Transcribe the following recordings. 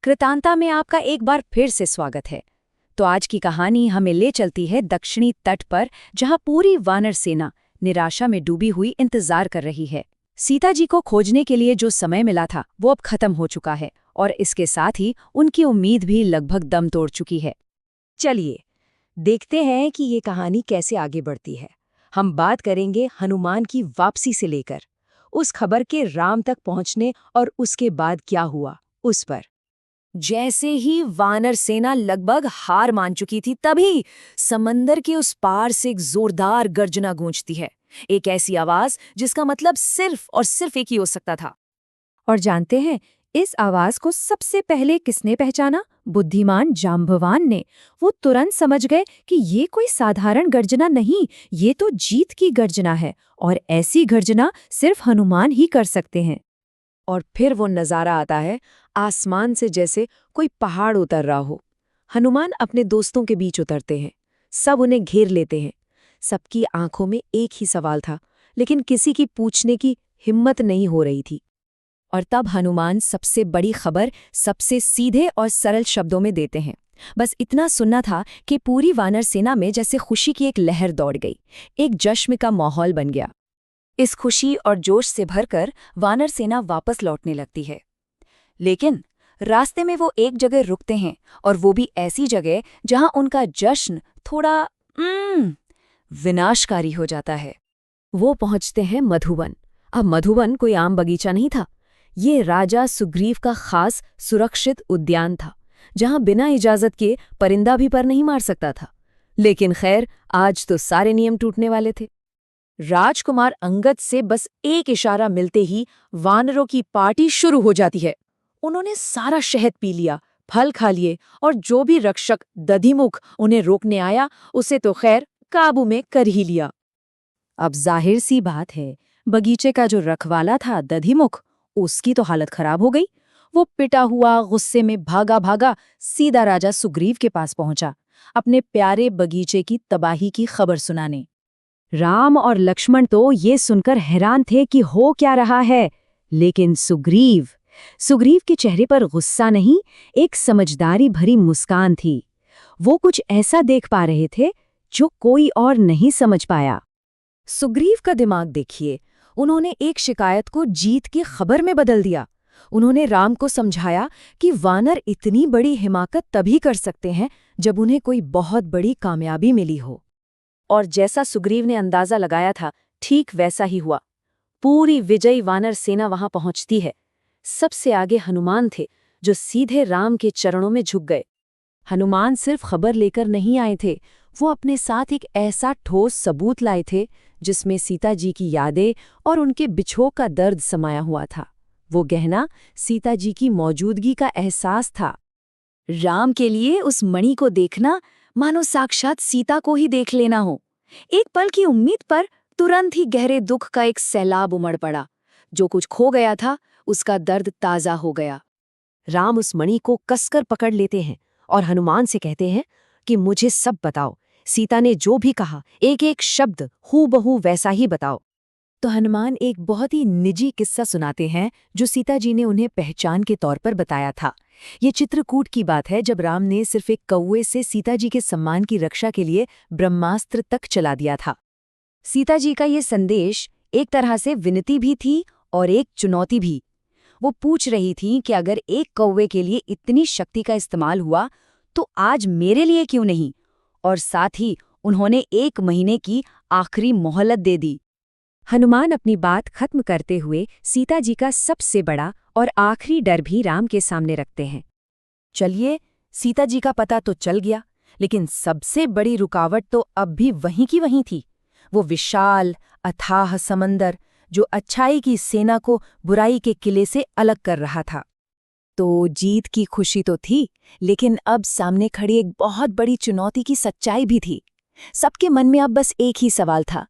कृतांता में आपका एक बार फिर से स्वागत है। तो आज की कहानी हमें ले चलती है दक्षिणी तट पर, जहां पूरी वानर सेना निराशा में डूबी हुई इंतजार कर रही है। सीता जी को खोजने के लिए जो समय मिला था वो अब खत्म हो चुका है और इसके साथ ही उनकी उम्मीद भी लगभग दम तोड़ चुकी है। चलिए देखते हैं कि ये कहानी कैसे आगे बढ़ती है। हम बात करेंगे हनुमान की वापसी से लेकर उस खबर के राम तक पहुंचने और उसके बाद क्या हुआ उस पर। जैसे ही वानर सेना लगभग हार मान चुकी थी, तभी समंदर के उस पार से एक जोरदार गर्जना गूंजती है। एक ऐसी आवाज जिसका मतलब सिर्फ और सिर्फ एक ही हो सकता था। और जानते हैं इस आवाज को सबसे पहले किसने पहचाना? बुद्धिमान जांबवान ने। वो तुरंत समझ गए कि ये कोई साधारण गर्जना नहीं, ये तो जीत की गर्जना है और ऐसी गर्जना सिर्फ हनुमान ही कर सकते हैं। और फिर वो नजारा आता है, आसमान से जैसे कोई पहाड़ उतर रहा हो। हनुमान अपने दोस्तों के बीच उतरते हैं, सब उन्हें घेर लेते हैं। सबकी आंखों में एक ही सवाल था, लेकिन किसी की पूछने की हिम्मत नहीं हो रही थी। और तब हनुमान सबसे बड़ी खबर सबसे सीधे और सरल शब्दों में देते हैं। बस इतना सुनना था कि पूरी वानर सेना में जैसे खुशी की एक लहर दौड़ गई, एक जश्न का माहौल बन गया। इस खुशी और जोश से भरकर वानर सेना वापस लौटने लगती है। लेकिन रास्ते में वो एक जगह रुकते हैं, और वो भी ऐसी जगह जहां उनका जश्न थोड़ा विनाशकारी हो जाता है। वो पहुंचते हैं मधुवन। अब मधुवन कोई आम बगीचा नहीं था, ये राजा सुग्रीव का खास सुरक्षित उद्यान था, जहां बिना इजाजत के परिंदा भी पर नहीं मार सकता था। लेकिन खैर, आज तो सारे नियम टूटने वाले थे। राजकुमार अंगद से बस एक इशारा मिलते ही वानरों की पार्टी शुरू हो जाती है। उन्होंने सारा शहद पी लिया, फल खा लिए, और जो भी रक्षक दधिमुख उन्हें रोकने आया उसे तो खैर काबू में कर ही लिया। अब जाहिर सी बात है, बगीचे का जो रखवाला था दधिमुख, उसकी तो हालत खराब हो गई। वो पिटा हुआ गुस्से में भागा भागा सीधा राजा सुग्रीव के पास पहुंचा, अपने प्यारे बगीचे की तबाही की खबर सुनाने। राम और लक्ष्मण तो ये सुनकर हैरान थे कि हो क्या रहा है, लेकिन सुग्रीव के चेहरे पर गुस्सा नहीं, एक समझदारी भरी मुस्कान थी। वो कुछ ऐसा देख पा रहे थे जो कोई और नहीं समझ पाया। सुग्रीव का दिमाग देखिए, उन्होंने एक शिकायत को जीत की खबर में बदल दिया। उन्होंने राम को समझाया कि वानर इतनी बड़ी हिमाकत तभी कर सकते हैं जब उन्हें कोई बहुत बड़ी कामयाबी मिली हो। और जैसा सुग्रीव ने अंदाजा लगाया था, ठीक वैसा ही हुआ। पूरी विजयी वानर सेना वहां पहुंचती है। सबसे आगे हनुमान थे, जो सीधे राम के चरणों में झुक गए। हनुमान सिर्फ खबर लेकर नहीं आए थे, वो अपने साथ एक ऐसा ठोस सबूत लाए थे जिसमें सीता जी की यादें और उनके बिछोह का दर्द समाया हुआ था। वो गहना सीता जी की मौजूदगी का एहसास था। राम के लिए उस मणि को देखना मानो साक्षात सीता को ही देख लेना हो। एक पल की उम्मीद पर तुरंत ही गहरे दुख का एक सैलाब उमड़ पड़ा। जो कुछ खो गया था उसका दर्द ताजा हो गया। राम उस मणि को कसकर पकड़ लेते हैं और हनुमान से कहते हैं कि मुझे सब बताओ, सीता ने जो भी कहा एक एक शब्द हूबहू वैसा ही बताओ। तो हनुमान एक बहुत ही निजी किस्सा सुनाते हैं जो सीता जी ने उन्हें पहचान के तौर पर बताया था। ये चित्रकूट की बात है, जब राम ने सिर्फ एक कौवे से सीता जी के सम्मान की रक्षा के लिए ब्रह्मास्त्र तक चला दिया था। सीता जी का ये संदेश एक तरह से विनती भी थी और एक चुनौती भी। वो पूछ रही थी कि अगर एक कौवे के लिए इतनी शक्ति का इस्तेमाल हुआ तो आज मेरे लिए क्यों नहीं। और साथ ही उन्होंने 1 महीने की आखिरी मोहलत दे दी। हनुमान अपनी बात खत्म करते हुए सीता जी का सबसे बड़ा और आखिरी डर भी राम के सामने रखते हैं। चलिए, सीता जी का पता तो चल गया, लेकिन सबसे बड़ी रुकावट तो अब भी वहीं की वहीं थी। वो विशाल अथाह समंदर जो अच्छाई की सेना को बुराई के किले से अलग कर रहा था। तो जीत की खुशी तो थी, लेकिन अब सामने खड़ी एक बहुत बड़ी चुनौती की सच्चाई भी थी। सबके मन में अब बस एक ही सवाल था,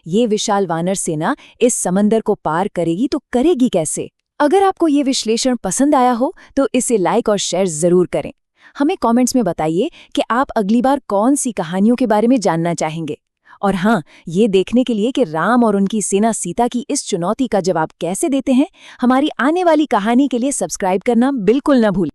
ये विशाल वानर सेना इस समंदर को पार करेगी तो करेगी कैसे? अगर आपको ये विश्लेषण पसंद आया हो तो इसे लाइक और शेयर जरूर करें। हमें कमेंट्स में बताइए कि आप अगली बार कौन सी कहानियों के बारे में जानना चाहेंगे। और हाँ, ये देखने के लिए कि राम और उनकी सेना सीता की इस चुनौती का जवाब कैसे देते हैं, हमारी आने वाली कहानी के लिए सब्सक्राइब करना बिल्कुल न भूलें।